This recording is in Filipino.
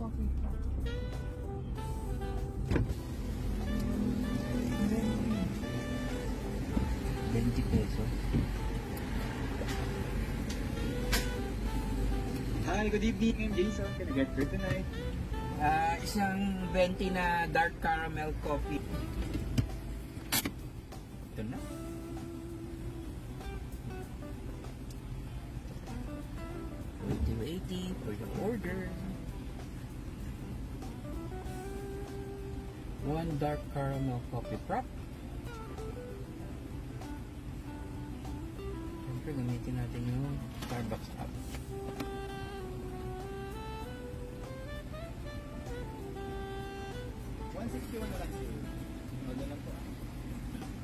coffee pot. 20 pesos. Hi, good evening. I'm Jason. Can I get for tonight? Isang 20 na dark caramel coffee. Ito na. $80 for your order. One dark caramel coffee prop. Siyempre, gamitin natin yung Starbucks app. $161 na lang.